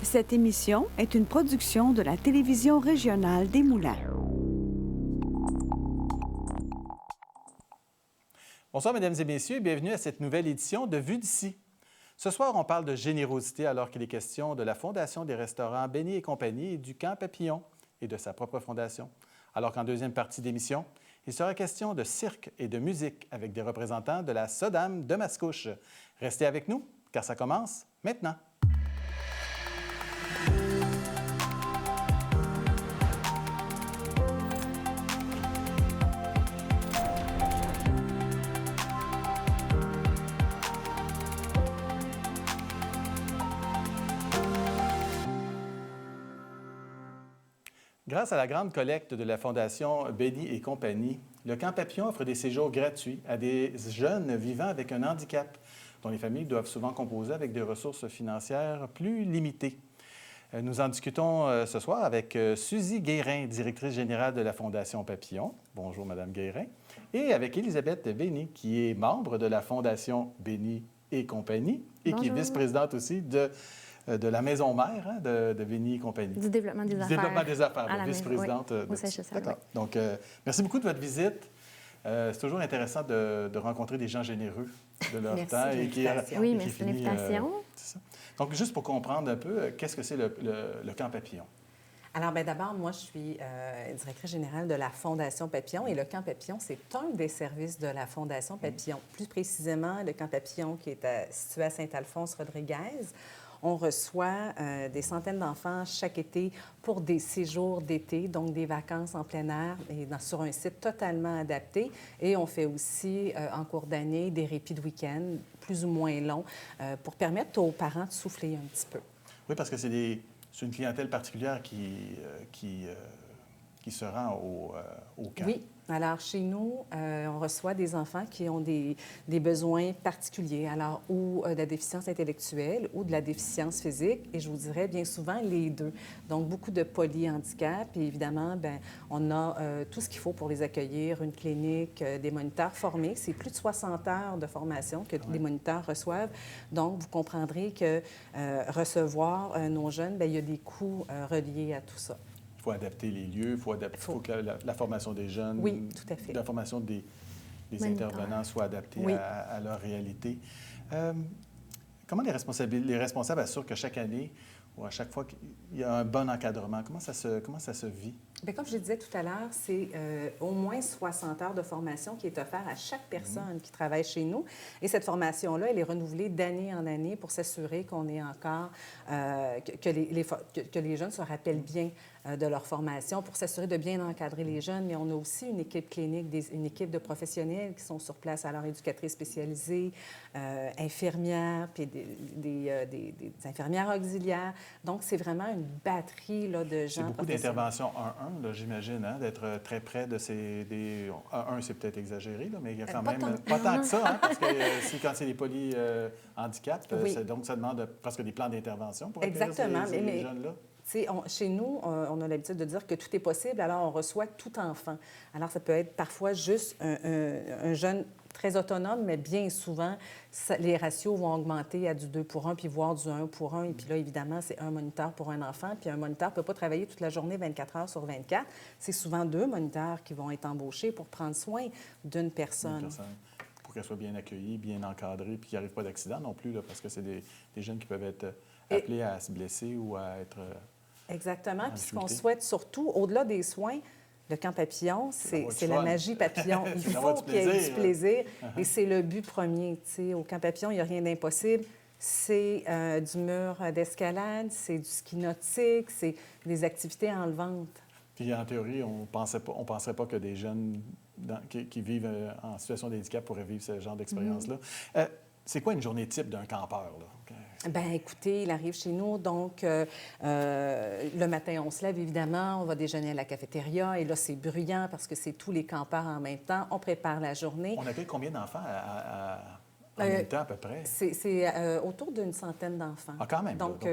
Cette émission est une production de la télévision régionale des Moulins. Bonsoir, mesdames et messieurs, et bienvenue à cette nouvelle édition de Vue d'ici. Ce soir, on parle de générosité alors qu'il est question de la Fondation des restaurants Béni et compagnie et du Camp Papillon et de sa propre fondation. Alors qu'en deuxième partie d'émission, il sera question de cirque et de musique avec des représentants de la Sodame de Mascouche. Restez avec nous, car ça commence maintenant. Grâce à la grande collecte de la Fondation Béni et compagnie, le Camp Papillon offre des séjours gratuits à des jeunes vivant avec un handicap, dont les familles doivent souvent composer avec des ressources financières plus limitées. Nous en discutons ce soir avec Suzy Guérin, directrice générale de la Fondation Papillon. Bonjour, Madame Guérin. Et avec Élisabeth Béni, qui est membre de la Fondation Béni et compagnie et Bonjour. qui est vice-présidente aussi de la maison mère de Béni et compagnie. Du développement des affaires. Du développement des affaires, à la vice-présidente. oui, de au CHSL, D'accord. oui. Donc, merci beaucoup de votre visite. C'est toujours intéressant de rencontrer des gens généreux de leur Merci temps. de l'invitation. Oui, merci de l'invitation. C'est ça. Donc, juste pour comprendre un peu, qu'est-ce que c'est le Camp Papillon? Alors, bien d'abord, moi, je suis directrice générale de la Fondation Papillon et le Camp Papillon, c'est un des services de la Fondation Papillon. Plus précisément, le Camp Papillon qui est situé à Saint-Alphonse-Rodriguez. On reçoit des centaines d'enfants chaque été pour des séjours d'été, donc des vacances en plein air et sur un site totalement adapté. Et on fait aussi, en cours d'année, des répits de week-end plus ou moins longs pour permettre aux parents de souffler un petit peu. Oui, parce que c'est une clientèle particulière qui se rend au camp. Oui. Alors, chez nous, on reçoit des enfants qui ont des besoins particuliers, alors ou de la déficience intellectuelle ou de la déficience physique, et je vous dirais bien souvent les deux. Donc, beaucoup de polyhandicap, et évidemment, bien, on a tout ce qu'il faut pour les accueillir, une clinique, des moniteurs formés. C'est plus de 60 heures de formation que les moniteurs reçoivent. Donc, vous comprendrez que recevoir nos jeunes, bien, il y a des coûts reliés à tout ça. Il faut adapter les lieux, il faut que la formation des jeunes, oui, tout à fait. La formation des intervenants soit adaptée oui. à leur réalité. Comment les responsables assurent que chaque année ou à chaque fois qu'il y a un bon encadrement? Comment ça se vit? Bien, comme je le disais tout à l'heure, c'est au moins 60 heures de formation qui est offerte à chaque personne qui travaille chez nous. Et cette formation-là, elle est renouvelée d'année en année pour s'assurer qu'on est encore, que les jeunes se rappellent bien de leur formation, pour s'assurer de bien encadrer les jeunes. Mais on a aussi une équipe clinique, une équipe de professionnels qui sont sur place, alors éducatrices spécialisées, infirmières, puis des infirmières auxiliaires. Donc, c'est vraiment une batterie là, de gens. C'est beaucoup d'interventions 1-1, là, j'imagine, hein, d'être très près de ces... 1-1, c'est peut-être exagéré, là, mais il y a quand même pas tant que ça, hein, parce que quand c'est des polyhandicaps, donc ça demande presque des plans d'intervention pour accueillir ces jeunes-là. Chez nous, on a l'habitude de dire que tout est possible, alors on reçoit tout enfant. Alors, ça peut être parfois juste un jeune très autonome, mais bien souvent, les ratios vont augmenter à du 2 pour 1, puis voire du 1 pour 1. Et puis là, évidemment, c'est un moniteur pour un enfant, puis un moniteur ne peut pas travailler toute la journée, 24 heures sur 24. C'est souvent 2 moniteurs qui vont être embauchés pour prendre soin d'une personne. Pour qu'elle soit bien accueillie, bien encadrée, puis qu'il n'y arrive pas d'accident non plus, là, parce que c'est des jeunes qui peuvent être appelés à se blesser ou à être... Exactement. Puis ce qu'on souhaite surtout, au-delà des soins, le Camp Papillon, c'est la magie papillon. Il faut qu'il y ait du plaisir. Et c'est le but premier. T'sais. Au Camp Papillon, il n'y a rien d'impossible. C'est du mur d'escalade, c'est du ski nautique, c'est des activités enlevantes. Puis en théorie, on ne penserait pas que des jeunes qui vivent en situation de handicap pourraient vivre ce genre d'expérience-là. C'est quoi une journée type d'un campeur, là? Bien, écoutez, il arrive chez nous, donc le matin, on se lève, évidemment, on va déjeuner à la cafétéria, et là, c'est bruyant parce que c'est tous les campeurs en même temps. On prépare la journée. On accueille combien d'enfants En même temps, à peu près. C'est autour d'une centaine d'enfants. Ah, quand même. Donc,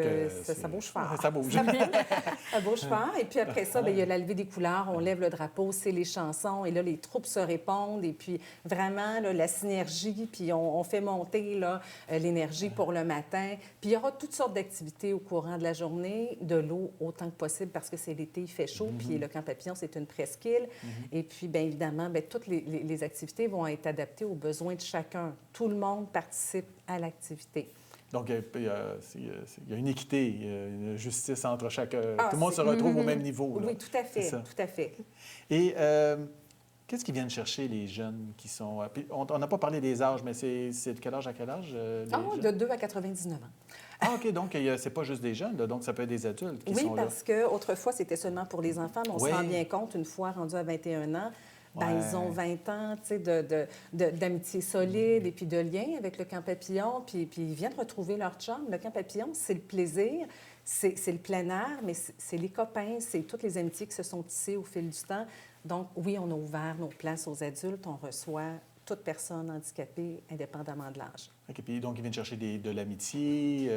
ça bouge fort. Ça bouge. Ça bouge fort. Et puis après ça, bien, il y a la levée des couleurs. On lève le drapeau, c'est les chansons. Et là, les troupes se répondent. Et puis vraiment, là, la synergie. Puis on fait monter là, l'énergie pour le matin. Puis il y aura toutes sortes d'activités au courant de la journée. De l'eau autant que possible parce que c'est l'été, il fait chaud. Puis le camp papillon, c'est une presqu'île. Et puis, bien évidemment, bien, toutes les activités vont être adaptées aux besoins de chacun. Tout le monde participe à l'activité. Donc, il y a une équité, il y a une justice entre chaque... tout le monde se retrouve au même niveau. Là. Oui, tout à fait, tout à fait. Et qu'est-ce qu'ils viennent chercher, les jeunes qui sont... Puis on n'a pas parlé des âges, mais c'est de quel âge à quel âge? De 2 à 99 ans. Ah, OK, donc c'est pas juste des jeunes, là, donc ça peut être des adultes qui sont là. Oui, parce qu'autrefois, c'était seulement pour les enfants, mais on se rend bien compte, une fois rendus à 21 ans, bien, ils ont 20 ans d'amitié solide et puis de lien avec le camp papillon, puis ils viennent retrouver leur chum. Le camp papillon, c'est le plaisir, c'est le plein air, mais c'est les copains, c'est toutes les amitiés qui se sont tissées au fil du temps. Donc, oui, on a ouvert nos places aux adultes, on reçoit toute personne handicapée, indépendamment de l'âge. OK, puis donc ils viennent chercher de l'amitié,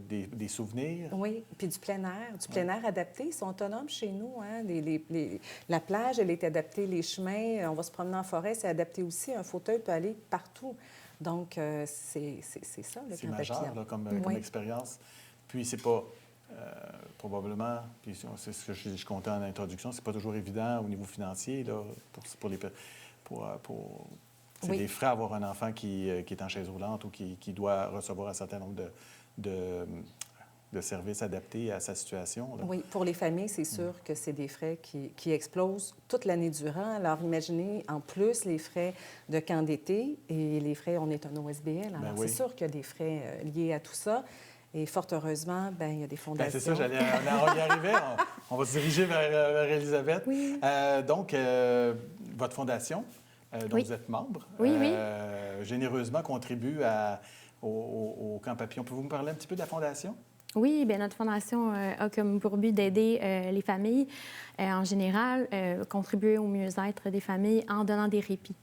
des souvenirs. Oui, puis du plein air adapté. Ils sont autonomes chez nous. Hein? La plage, elle est adaptée, les chemins, on va se promener en forêt, c'est adapté aussi. Un fauteuil peut aller partout. Donc, c'est ça, le C'est camp majeur papillon. là, comme expérience. Puis c'est pas, probablement, puis c'est ce que je comptais en introduction, c'est pas toujours évident au niveau financier là, c'est des frais à avoir un enfant qui est en chaise roulante ou qui doit recevoir un certain nombre de services adaptés à sa situation. Là. Oui, pour les familles, c'est sûr que c'est des frais qui explosent toute l'année durant. Alors, imaginez, en plus, les frais de camp d'été et les frais, on est un OSBL. Alors, c'est sûr qu'il y a des frais liés à tout ça. Et fort heureusement, bien, il y a des fondations. C'est ça, on y arrivait. On va se diriger vers Élisabeth. Oui. Donc, votre fondation, dont vous êtes membre, généreusement contribue au Camp Papillon. Pouvez-vous me parler un petit peu de la fondation? Oui, bien, notre fondation a comme pour but d'aider les familles en général, contribuer au mieux-être des familles en donnant des répits.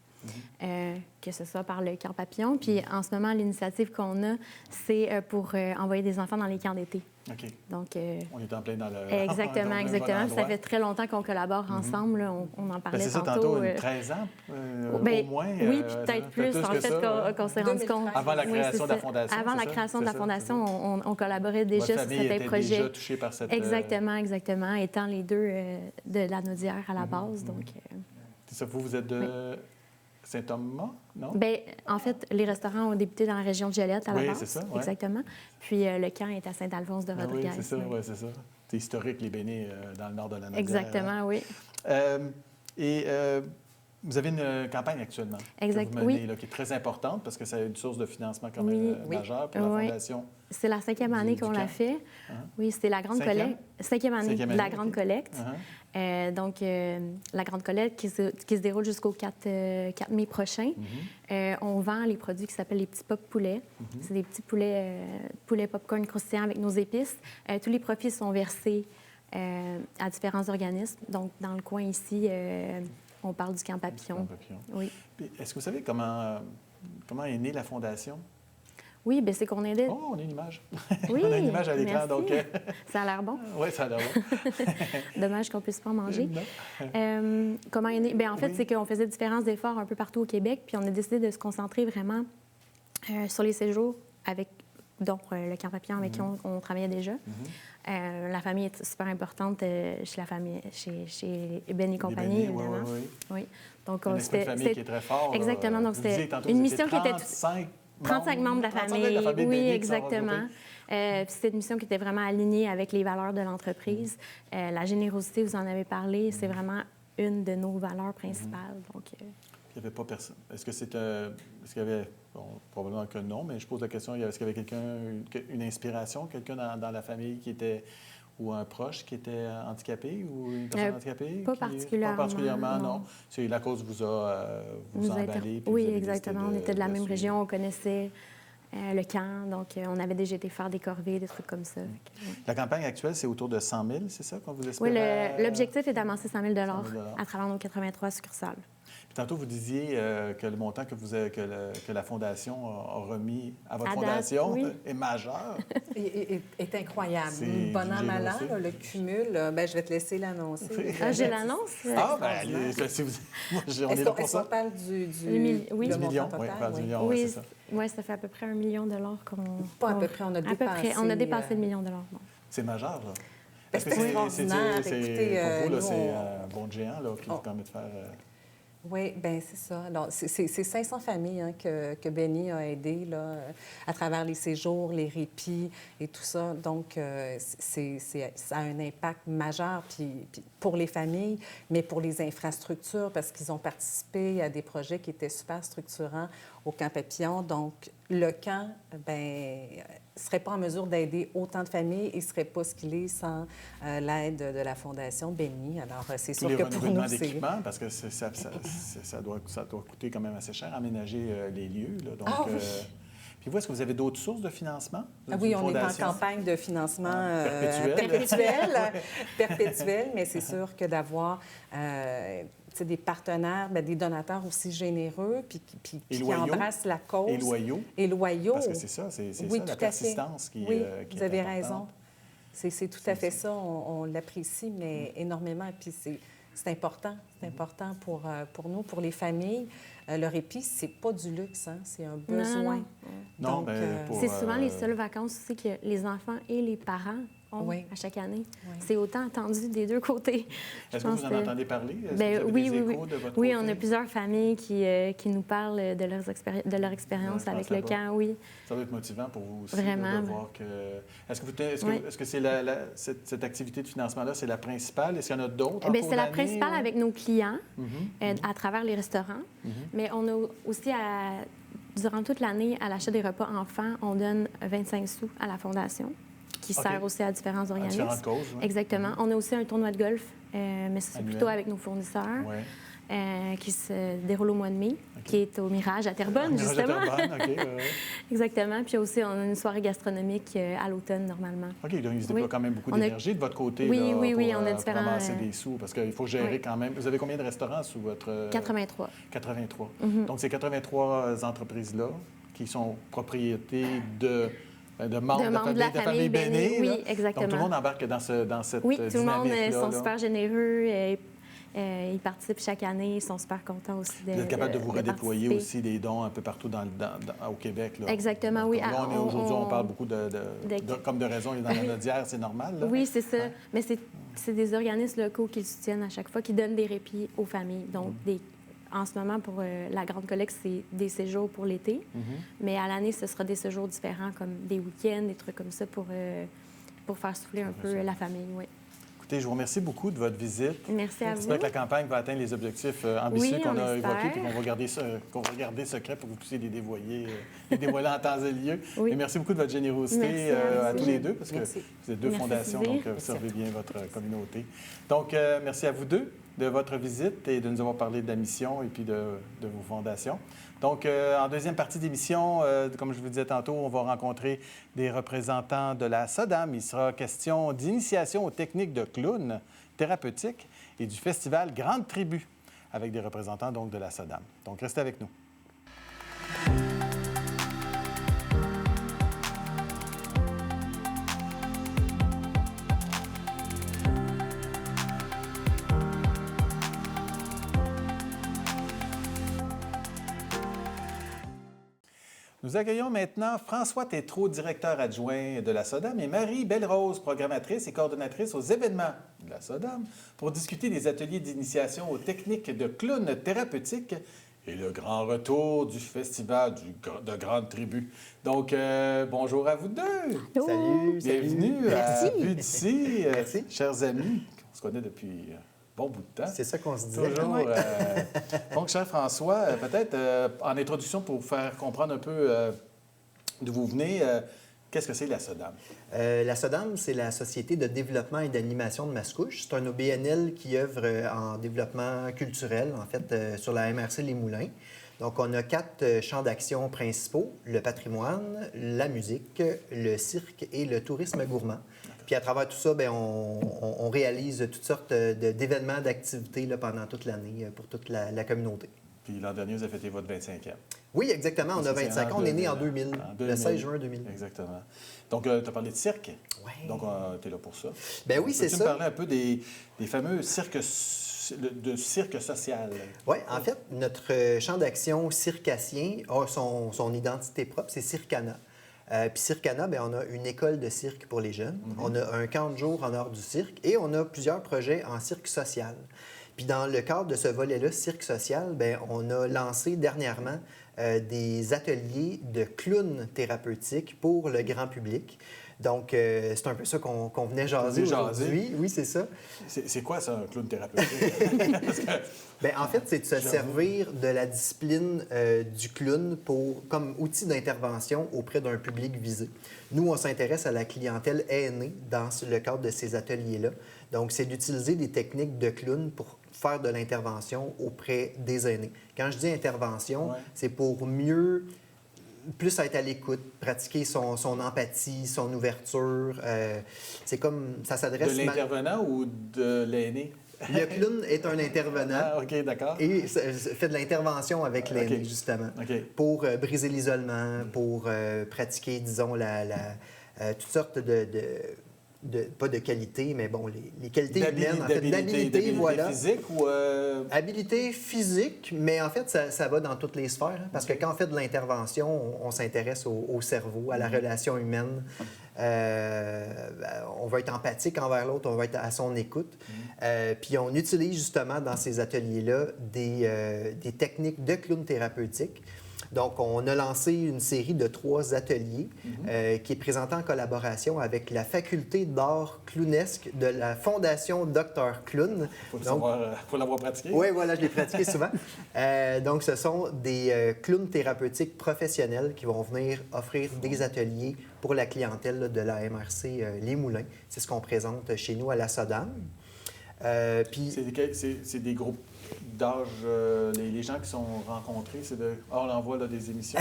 Que ce soit par le camp papillon. Puis en ce moment, l'initiative qu'on a, c'est pour envoyer des enfants dans les camps d'été. OK. Donc, on est en plein dans le... Exactement, exactement. Ça fait très longtemps qu'on collabore ensemble. Là. On en parlait c'est ça, tantôt, 13 ans, au moins. Oui, puis peut-être plus. En fait, qu'on s'est rendu compte. Avant la création de la fondation. Avant la création de la fondation, on collaborait déjà sur certains projets. Déjà touchés par cette... Exactement, exactement. Étant les deux de la Naudière à la base. Donc, c'est ça, vous êtes de... Saint-Thomas, non? Bien, en fait, les restaurants ont débuté dans la région de Joliette à la base. Oui, c'est ça. Ouais. Exactement. Puis le camp est à Saint-Alphonse-de-Rodriguez. Oui, c'est ça, c'est ça. C'est historique, les Bénés, dans le nord de la Naudière. Exactement, oui. Vous avez une campagne actuellement que vous menez, là, qui est très importante parce que c'est une source de financement quand même majeure pour la Fondation. C'est la 5e année qu'on l'a fait. Oui, c'était la grande collecte. 5e année de la grande collecte. Donc, la grande collecte qui se déroule jusqu'au 4 mai prochain. On vend les produits qui s'appellent les petits pop poulets. C'est des petits poulets popcorn croustillants avec nos épices. Tous les profits sont versés à différents organismes. Donc, dans le coin ici, on parle du camp papillon. Oui. Est-ce que vous savez comment est née la Fondation? Oui, bien, c'est qu'on aidait... Oh, on a une image. Oui, on a une image à l'écran, donc... Ça a l'air bon. Oui, ça a l'air bon. Dommage qu'on ne puisse pas en manger. Comment est né? Bien, en fait, c'est qu'on faisait différents efforts un peu partout au Québec, puis on a décidé de se concentrer vraiment sur les séjours avec le camp papillon avec qui on travaillait déjà. La famille est super importante chez Ben et compagnie, évidemment. Oui. Donc, un esprit de famille qui est très fort. Exactement. Donc, c'était une mission qui était... 35 membres de la famille. Oui, exactement. C'était une mission qui était vraiment alignée avec les valeurs de l'entreprise. La générosité, vous en avez parlé, c'est vraiment une de nos valeurs principales. Donc, il n'y avait pas personne. Est-ce qu'il y avait, probablement que non, mais je pose la question, est-ce qu'il y avait quelqu'un, une inspiration, quelqu'un dans la famille qui était, ou un proche qui était handicapé ou une personne handicapée? Pas particulièrement. Pas particulièrement, non. C'est la cause vous a emballé. Oui, exactement. On était de la même région, on connaissait le camp. Donc, on avait déjà été faire des corvées, des trucs comme ça. La campagne actuelle, c'est autour de 100 000, c'est ça qu'on vous espère? Oui, l'objectif est d'amasser 100 000 à travers nos 83 succursales. Puis tantôt, vous disiez que le montant que la Fondation a remis à votre fondation est majeur. est incroyable. C'est Bon an, mal an, le cumul, je vais te laisser l'annoncer. J'ai l'annonce. Si vous... on est là pour ça. Est-ce qu'on parle du million montant total? Oui, du million, oui, c'est ça. Oui, ça fait à peu près $1 million qu'on... Pas à peu près, on a dépassé. On a dépassé le $1 million. Bon. C'est majeur, là. C'est extraordinaire. Pour vous, c'est un bond de géant là, qui vous permet de faire... Oui, bien, c'est ça. Alors, c'est 500 familles que Benny a aidées là, à travers les séjours, les répits et tout ça. Donc, ça a un impact majeur puis pour les familles, mais pour les infrastructures, parce qu'ils ont participé à des projets qui étaient super structurants au Camp Papillon. Donc, le camp, ne serait pas en mesure d'aider autant de familles et ne serait pas ce qu'il est sans l'aide de la Fondation Benny. Alors, c'est sûr que pour nous, c'est... parce que ça doit coûter quand même assez cher aménager les lieux. Là. Donc, puis vous, est-ce que vous avez d'autres sources de financement? Oui, on est en campagne de financement perpétuel, mais c'est sûr que d'avoir des partenaires, des donateurs aussi généreux, puis qui embrassent la cause. Et loyaux. Parce que c'est ça, c'est ça, la persistance qui est importante. Vous avez raison. C'est tout à fait ça. On l'apprécie, mais énormément. Puis c'est important. C'est important pour nous, pour les familles. Le répit, c'est pas du luxe, hein? C'est un besoin. Non, donc, c'est souvent les seules vacances aussi que les enfants et les parents ont à chaque année. Oui. C'est autant attendu des deux côtés. Est-ce que vous en entendez parler? Oui, on a plusieurs familles qui nous parlent de leur expérience avec le camp, oui. Ça doit être motivant pour vous aussi. Vraiment. De voir que... Est-ce que cette activité de financement-là, c'est la principale? Est-ce qu'il y en a d'autres? C'est la principale avec nos clients à travers les restaurants. Mais on a aussi, durant toute l'année, à l'achat des repas enfants, on donne 25 sous à la Fondation, qui sert aussi à différents organismes. À différentes causes, oui. Exactement. On a aussi un tournoi de golf, mais c'est plutôt avec nos fournisseurs, qui se déroule au mois de mai, qui est au Mirage à Terrebonne, justement. Exactement. Puis aussi, on a une soirée gastronomique à l'automne, normalement. OK, donc il se déploie quand même beaucoup d'énergie de votre côté pour on a différents... ramasser des sous, parce qu'il faut gérer quand même... Vous avez combien de restaurants sous votre... 83. 83. Donc, ces 83 entreprises-là, qui sont propriétés de membres de la famille Béné. Oui, exactement. Donc, tout le monde embarque dans cette dynamique-là. Oui, tout le monde sont super généreux. Ils participent chaque année. Ils sont super contents aussi Vous êtes capable de vous redéployer aussi des dons un peu partout au Québec. Là. Exactement, donc, oui. Là, aujourd'hui, on parle beaucoup comme de raison. Dans la Nodière, c'est normal. Là. Oui, c'est ça. Mais c'est des organismes locaux qui le soutiennent à chaque fois, qui donnent des répits aux familles. Donc, en ce moment, pour la grande collecte, c'est des séjours pour l'été. Mais à l'année, ce sera des séjours différents, comme des week-ends, des trucs comme ça, pour faire souffler un peu la famille. Oui. Écoutez, je vous remercie beaucoup de votre visite. Merci à vous. J'espère que la campagne va atteindre les objectifs ambitieux qu'on a évoqués et qu'on va garder secret pour que vous puissiez les dévoiler en temps et lieu. Et merci beaucoup de votre générosité à tous les deux, parce que vous êtes deux fondations, donc vous servez bien votre communauté. Donc, merci à vous deux de votre visite et de nous avoir parlé de la mission et puis de vos fondations. Donc, en deuxième partie d'émission, comme je vous disais tantôt, on va rencontrer des représentants de la SODAM. Il sera question d'initiation aux techniques de clown thérapeutique et du festival Grande Tribu avec des représentants donc de la SODAM. Donc, restez avec nous. Nous accueillons maintenant François Tétrault, directeur adjoint de la SODAM, et Marie Belle-Rose, programmatrice et coordonnatrice aux événements de la SODAM, pour discuter des ateliers d'initiation aux techniques de clown thérapeutique et le grand retour du festival de Grande Tribu. Donc, bonjour à vous deux. Salut. Bienvenue à Vue d'ici, Merci. Chers amis. On se connaît depuis... bon bout de temps. C'est ça qu'on se disait. Toujours. Donc, cher François, peut-être en introduction pour vous faire comprendre un peu d'où vous venez, qu'est-ce que c'est la SODAM? La SODAM, c'est la Société de développement et d'animation de Mascouche. C'est un OBNL qui œuvre en développement culturel, en fait, sur la MRC Les Moulins. Donc, on a 4 champs d'action principaux, le patrimoine, la musique, le cirque et le tourisme gourmand. Puis à travers tout ça, bien, on réalise toutes sortes d'événements, d'activités là, pendant toute l'année pour toute la communauté. Puis l'an dernier, vous avez fêté votre 25e. Oui, exactement. On a 25 ans. On est né en 2000, le 16 juin 2000. Exactement. Donc, tu as parlé de cirque. Oui. Donc, tu es là pour ça. Bien oui, c'est ça. Peux-tu me parler un peu des fameux cirque social? Oui, en fait, notre champ d'action circassien a son identité propre, c'est Circana. Puis Circana, bien, on a une école de cirque pour les jeunes. On a un camp de jour en art du cirque et on a plusieurs projets en cirque social. Puis dans le cadre de ce volet-là, cirque social, bien, on a lancé dernièrement des ateliers de clowns thérapeutiques pour le grand public. Donc, c'est un peu ça qu'on venait jaser aujourd'hui. Oui, c'est ça. C'est quoi ça, un clown thérapeutique? Bien, en fait, c'est de se servir de la discipline du clown comme outil d'intervention auprès d'un public visé. Nous, on s'intéresse à la clientèle aînée dans le cadre de ces ateliers-là. Donc, c'est d'utiliser des techniques de clown pour faire de l'intervention auprès des aînés. Quand je dis intervention, c'est pour plus être à l'écoute, pratiquer son empathie, son ouverture. C'est comme, ça s'adresse... De l'intervenant ou de l'aîné? Le clown est un intervenant. Ah, OK, d'accord. Et fait de l'intervention avec l'aîné, justement. Pour briser l'isolement, pour pratiquer, disons, toutes sortes pas de qualité, mais bon, les qualités humaines, en fait, d'habilité, voilà. Physique ou... Habilité physique, mais en fait, ça va dans toutes les sphères, hein, parce que quand on fait de l'intervention, on s'intéresse au cerveau, à la relation humaine. On va être empathique envers l'autre, on va être à son écoute. Puis on utilise justement dans ces ateliers-là des techniques de clown thérapeutique. Donc, on a lancé une série de 3 ateliers qui est présentée en collaboration avec la faculté d'art clownesque de la Fondation Dr Clown. Faut l'avoir pratiqué. Oui, voilà, je l'ai pratiqué souvent. Donc, ce sont des clowns thérapeutiques professionnels qui vont venir offrir des ateliers pour la clientèle de la MRC Les Moulins. C'est ce qu'on présente chez nous à la SODAM. C'est des groupes d'âge, les gens qui sont rencontrés, c'est de... on envoie là, des émissions,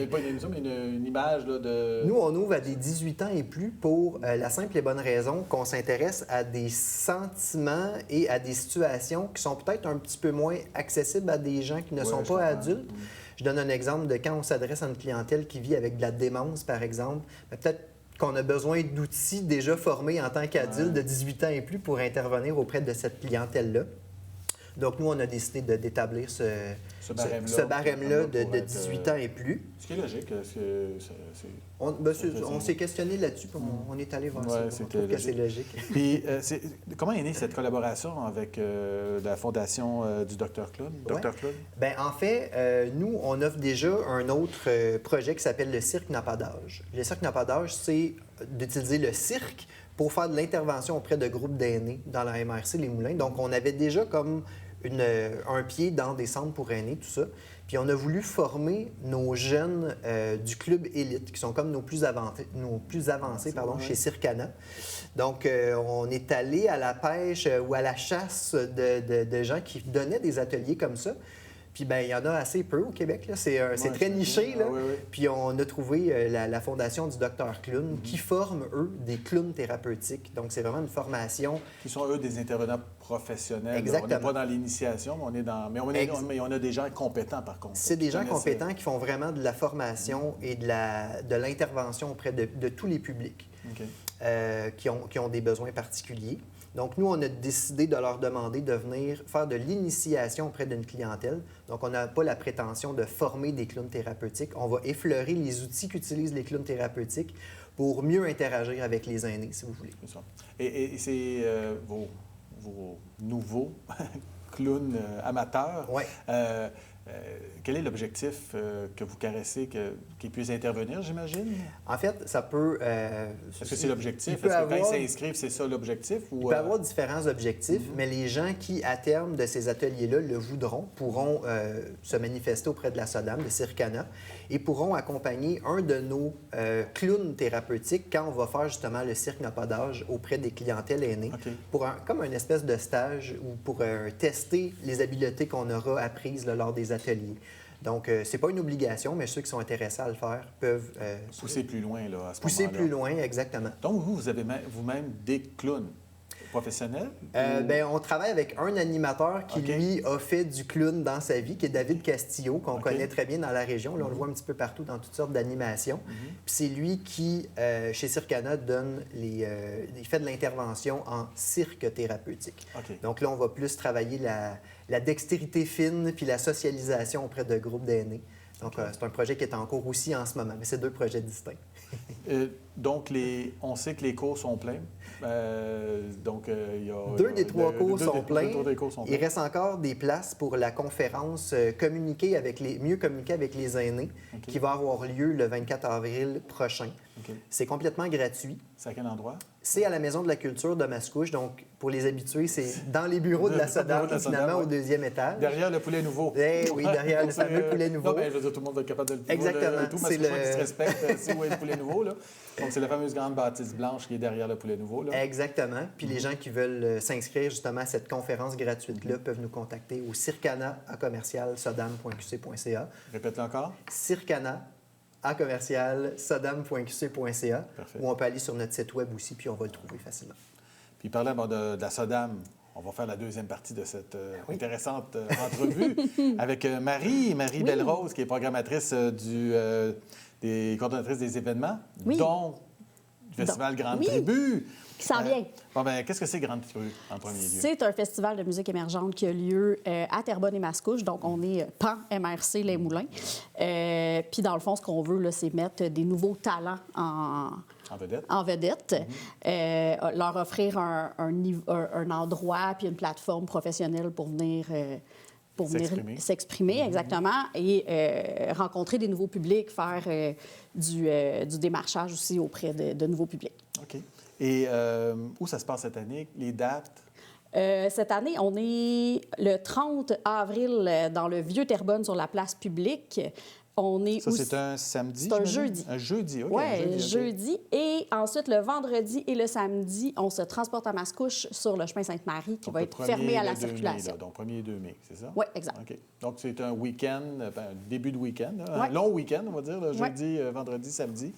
pas une émission, mais une image là, de... Nous, on ouvre à des 18 ans et plus pour la simple et bonne raison qu'on s'intéresse à des sentiments et à des situations qui sont peut-être un petit peu moins accessibles à des gens qui ne sont pas adultes. Je donne un exemple de quand on s'adresse à une clientèle qui vit avec de la démence, par exemple. Peut-être qu'on a besoin d'outils déjà formés en tant qu'adulte de 18 ans et plus pour intervenir auprès de cette clientèle-là. Donc, nous, on a décidé d'établir ce barème-là de 18 ans et plus. Ce qui est logique. On s'est questionné là-dessus, puis on est allé voir ça. On trouve que c'est logique. Puis, comment est née cette collaboration avec la Fondation du Dr Clown? Bien, en fait, nous, on offre déjà un autre projet qui s'appelle le Cirque n'a pas d'âge. Le Cirque n'a pas d'âge, c'est d'utiliser le cirque pour faire de l'intervention auprès de groupes d'aînés dans la MRC Les Moulins. Donc, on avait déjà comme un pied dans des centres pour aînés, tout ça. Puis on a voulu former nos jeunes du club élite, qui sont comme nos plus avancés chez Circana. Donc, on est allé à la pêche ou à la chasse de gens qui donnaient des ateliers comme ça. Puis, bien, il y en a assez peu au Québec. Là. C'est très niché. Là. Oui. Puis, on a trouvé la Fondation du Dr Clown qui forme, eux, des clowns thérapeutiques. Donc, c'est vraiment une formation... Qui sont, eux, des intervenants professionnels. Exactement. On n'est pas dans l'initiation, mais on est dans... Mais on a des gens compétents, par contre. C'est des gens compétents qui font vraiment de la formation et de l'intervention auprès de tous les publics qui ont des besoins particuliers. Donc, nous, on a décidé de leur demander de venir faire de l'initiation auprès d'une clientèle. Donc, on n'a pas la prétention de former des clowns thérapeutiques. On va effleurer les outils qu'utilisent les clowns thérapeutiques pour mieux interagir avec les aînés, si vous voulez. C'est ça. Et c'est vos nouveaux clowns amateurs. Oui. Quel est l'objectif que vous caressez, qu'ils puissent intervenir, j'imagine? En fait, ça peut... Est-ce que c'est l'objectif? Est-ce que quand ils s'inscrivent, c'est ça l'objectif? Il peut y avoir différents objectifs, mais les gens qui, à terme de ces ateliers-là, le voudront, pourront se manifester auprès de la SODAM, de Circana, et pourront accompagner un de nos clowns thérapeutiques quand on va faire justement le Cirque n'a pas d'âge auprès des clientèles aînées, comme une espèce de stage ou pour tester les habiletés qu'on aura apprises lors des ateliers. Donc, c'est pas une obligation, mais ceux qui sont intéressés à le faire peuvent... pousser plus loin, là, à ce pousser moment-là. plus loin, exactement. Donc, vous avez vous-même des clowns professionnels? Bien, on travaille avec un animateur qui, OK. lui, a fait du clown dans sa vie, qui est David Castillo, qu'on OK. connaît très bien dans la région. Là, on le voit un petit peu partout dans toutes sortes d'animations. Puis c'est lui qui, chez Circana, il fait de l'intervention en cirque thérapeutique. OK. Donc là, on va plus travailler la dextérité fine puis la socialisation auprès de groupes d'aînés. Donc, c'est un projet qui est en cours aussi en ce moment, mais c'est deux projets distincts. Donc, on sait que les cours sont pleins. Il y a... Deux des trois cours sont pleins. Il reste reste encore des places pour la conférence Mieux communiquer avec les aînés, OK. qui va avoir lieu le 24 avril prochain. OK. C'est complètement gratuit. C'est à quel endroit? C'est à la Maison de la culture de Mascouche. Donc, pour les habitués, c'est dans les bureaux de la SODAM, finalement, ouais. au deuxième étage. Derrière le poulet nouveau. Eh oui, derrière le fameux poulet nouveau. Non, mais je veux dire, tout le monde va être capable de le Exactement. Tout Mascouche qui se respecte, c'est où est le poulet nouveau, là. Donc, c'est la fameuse grande bâtisse blanche qui est derrière le poulet nouveau, là. Exactement. Puis les gens qui veulent s'inscrire justement à cette conférence gratuite-là peuvent nous contacter au circana@sodam.qc.ca. Répète-le encore. circana@sodam.qc.ca. Parfait. Ou on peut aller sur notre site web aussi, puis on va le trouver facilement. Puis, parlant de la SODAM, on va faire la deuxième partie de cette intéressante entrevue avec Marie Belle-Rose, qui est programmatrice des coordonnatrices des événements, dont le Festival Grande Tribu. Qui s'en vient. Bon, ben, qu'est-ce que c'est Grande Tribu, en premier lieu? C'est un festival de musique émergente qui a lieu à Terrebonne et Mascouche. Donc, on est PAN MRC Les Moulins. Puis, dans le fond, ce qu'on veut, là, c'est mettre des nouveaux talents en vedette. Leur offrir un endroit puis une plateforme professionnelle pour venir s'exprimer, exactement, et rencontrer des nouveaux publics, faire du démarchage aussi auprès de nouveaux publics. OK. Et où ça se passe cette année? Les dates? Cette année, on est le 30 avril dans le Vieux-Terrebonne sur la place publique. C'est un samedi? C'est un jeudi. Un jeudi, OK. Oui, jeudi. Et ensuite, le vendredi et le samedi, on se transporte à Mascouche sur le chemin Sainte-Marie qui va être fermé à la circulation. Donc, 1er et 2 mai, c'est ça? Oui, exact. OK. Donc, c'est un week-end, début de week-end, un long week-end, on va dire, là, jeudi, vendredi, samedi.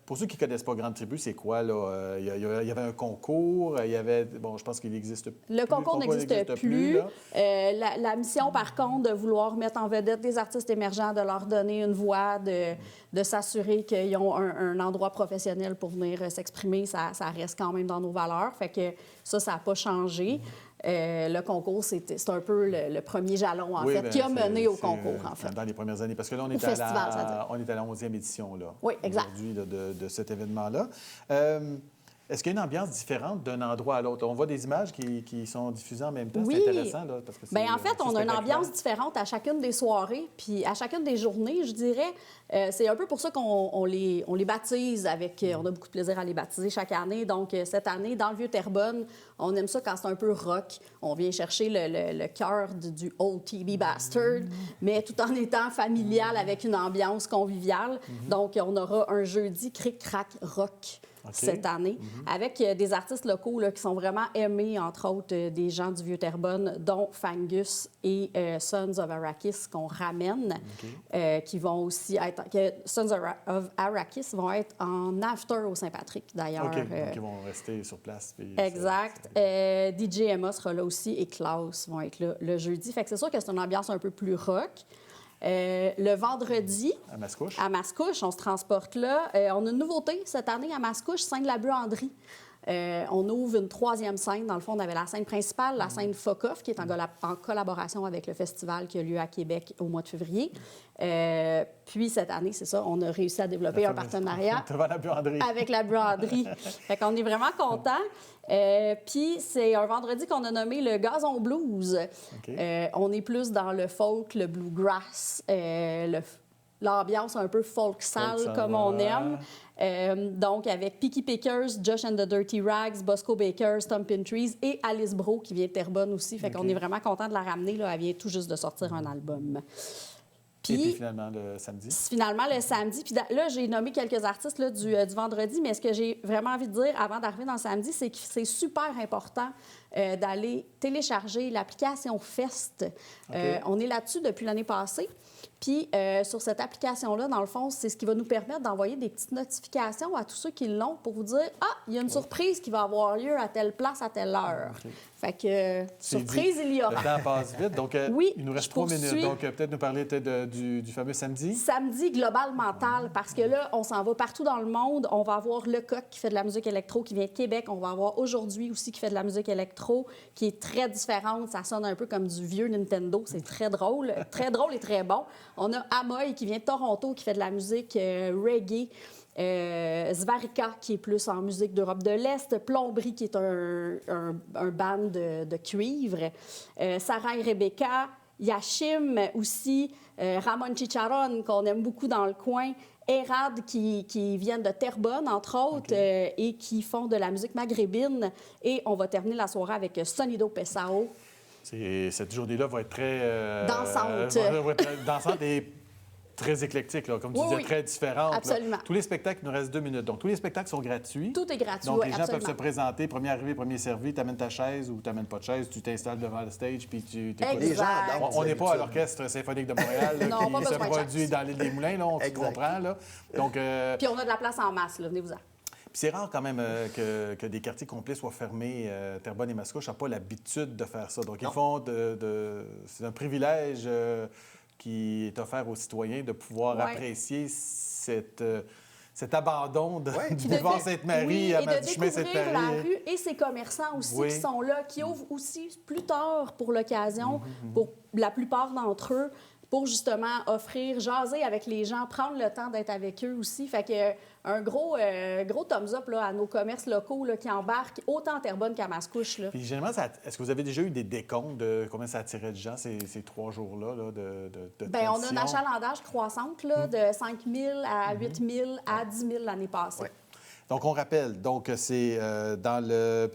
Pour ceux qui ne connaissent pas Grande Tribu, c'est quoi, là? Il y avait un concours, il y avait... Bon, je pense qu'il n'existe plus. Le concours n'existe plus. La mission, par contre, de vouloir mettre en vedette des artistes émergents, de leur donner une voix, de s'assurer qu'ils ont un endroit professionnel pour venir s'exprimer, ça reste quand même dans nos valeurs. Fait que ça n'a pas changé. Le concours, c'est un peu le premier jalon, en fait, qui a mené au concours, en fait. Dans les premières années, parce que là, on est à la 11e édition, là. Oui, exact. Aujourd'hui, de cet événement-là. Est-ce qu'il y a une ambiance différente d'un endroit à l'autre? On voit des images qui sont diffusées en même temps. Oui. C'est intéressant, là, parce que c'est... Bien, en fait, on a une ambiance différente à chacune des soirées, puis à chacune des journées, je dirais. C'est un peu pour ça qu'on les baptise avec... On a beaucoup de plaisir à les baptiser chaque année. Donc, cette année, dans le Vieux-Terrebonne, on aime ça quand c'est un peu rock. On vient chercher le cœur du Old TV Bastard, mais tout en étant familial avec une ambiance conviviale. Donc, on aura un jeudi cric-crac rock. Cette année, avec des artistes locaux là, qui sont vraiment aimés, entre autres des gens du Vieux-Terrebonne, dont Fangus et Sons of Arrakis qu'on ramène, qui vont aussi être... Sons of Arrakis vont être en after au Saint-Patrick, d'ailleurs. OK, donc ils vont rester sur place. Puis exact. DJ Emma sera là aussi et Klaus vont être là le jeudi. Fait que c'est sûr que c'est une ambiance un peu plus rock. Le vendredi, à Mascouche, on se transporte là. On a une nouveauté cette année à Mascouche, Sainte-la-Buanderie. On ouvre une 3e scène. Dans le fond, on avait la scène principale, la scène Focoff, qui est en collaboration avec le festival qui a lieu à Québec au mois de février. Puis cette année, c'est ça, on a réussi à développer un partenariat avec la buanderie. Fait qu'on est vraiment contents. Puis c'est un vendredi qu'on a nommé le Gazon Blues. On est plus dans le folk, le bluegrass, l'ambiance un peu folk-sale comme on aime. Donc, avec Picky Pickers, Josh and the Dirty Rags, Bosco Baker, Stompin' Trees et Alice Bro qui vient de Terrebonne aussi. Fait qu'on est vraiment content de la ramener. Là. Elle vient tout juste de sortir un album. Puis finalement, le samedi. Finalement, le samedi. Puis là, j'ai nommé quelques artistes là, du vendredi, mais ce que j'ai vraiment envie de dire avant d'arriver dans le samedi, c'est que c'est super important d'aller télécharger l'application Fest. Okay. On est là-dessus depuis l'année passée. Puis sur cette application-là, dans le fond, c'est ce qui va nous permettre d'envoyer des petites notifications à tous ceux qui l'ont pour vous dire « Ah, il y a une surprise qui va avoir lieu à telle place, à telle heure. Okay. » Fait que surprise, il y aura. Le temps passe vite, donc oui, il nous reste 3 minutes. Donc peut-être nous parler du fameux samedi. Samedi Global Mental, parce que là, on s'en va partout dans le monde. On va avoir Lecoq qui fait de la musique électro, qui vient de Québec. On va avoir Aujourd'hui aussi qui fait de la musique électro, qui est très différente. Ça sonne un peu comme du vieux Nintendo. C'est très drôle et très bon. On a Amoy qui vient de Toronto, qui fait de la musique reggae. Zvarika, qui est plus en musique d'Europe de l'Est. Plomberie, qui est un band de cuivre. Sarah et Rebecca. Yashim aussi. Ramon Chicharron, qu'on aime beaucoup dans le coin. Erad, qui viennent de Terrebonne, entre autres, et qui font de la musique maghrébine. Et on va terminer la soirée avec Sonido Pesao. Cette journée-là va être très... dansante. Va être dansante et très éclectique, là, comme tu disais, très différente. Absolument. Là. Tous les spectacles, il nous reste 2 minutes. Donc, tous les spectacles sont gratuits. Tout est gratuit, donc, les gens absolument. peuvent se présenter, premier arrivé, premier servi, tu amènes ta chaise ou tu n'amènes pas de chaise, tu t'installes devant le stage, puis tu t'écoutes. Les gens, on n'est pas à l'Orchestre symphonique de Montréal là, non, qui se produit dans l'île des Moulins, là, on se comprend. Là. Donc, puis on a de la place en masse, là, venez-vous-en. Puis c'est rare quand même que des quartiers complets soient fermés. Terrebonne et Mascouche n'ont pas l'habitude de faire ça. Donc, ils font c'est un privilège qui est offert aux citoyens de pouvoir apprécier cet abandon du boulevard Sainte-Marie à du chemin Sainte-Marie. La rue et ces commerçants aussi qui sont là, qui ouvrent aussi plus tard pour l'occasion, pour la plupart d'entre eux, pour justement offrir, jaser avec les gens, prendre le temps d'être avec eux aussi. Fait que un gros thumbs up là, à nos commerces locaux là, qui embarquent autant à Terrebonne qu'à Mascouche. Là. Puis généralement, est-ce que vous avez déjà eu des décomptes de combien ça attirait de gens ces 3 jours-là là, de bien, on a un achalandage croissante là, de 5 000 à 8 000 à 10 000 l'année passée. Ouais. Donc, on rappelle, donc c'est dans le...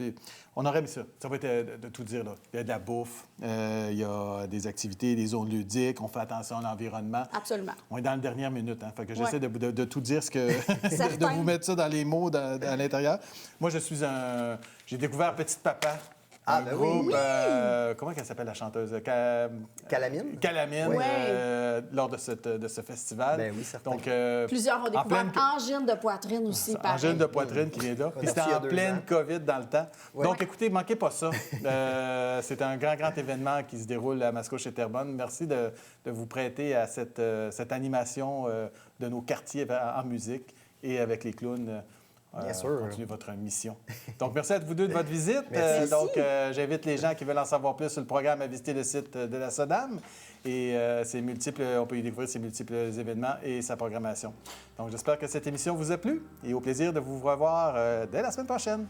On aurait mis ça. Ça va être de tout dire, là. Il y a de la bouffe, il y a des activités, des zones ludiques, on fait attention à l'environnement. Absolument. On est dans la dernière minute, hein. Fait que j'essaie de tout dire ce que... de vous mettre ça dans les mots à l'intérieur. Moi, j'ai découvert Petite Papa. Groupe, comment elle s'appelle la chanteuse? Calamine. Calamine, lors de ce festival. Ben oui, certain. Donc, plusieurs ont découvert Angine de poitrine aussi. Angine de poitrine qui est là. Puis c'était en pleine COVID dans le temps. Ouais. Donc, écoutez, manquez pas ça. C'est un grand événement qui se déroule à Mascouche et Terrebonne. Merci de vous prêter à cette animation de nos quartiers en musique et avec les clowns. Bien sûr. Continuez votre mission. Donc, merci à vous deux de votre visite. Merci. J'invite les gens qui veulent en savoir plus sur le programme à visiter le site de la SODAM. Et on peut y découvrir ses multiples événements et sa programmation. Donc, j'espère que cette émission vous a plu et au plaisir de vous revoir dès la semaine prochaine.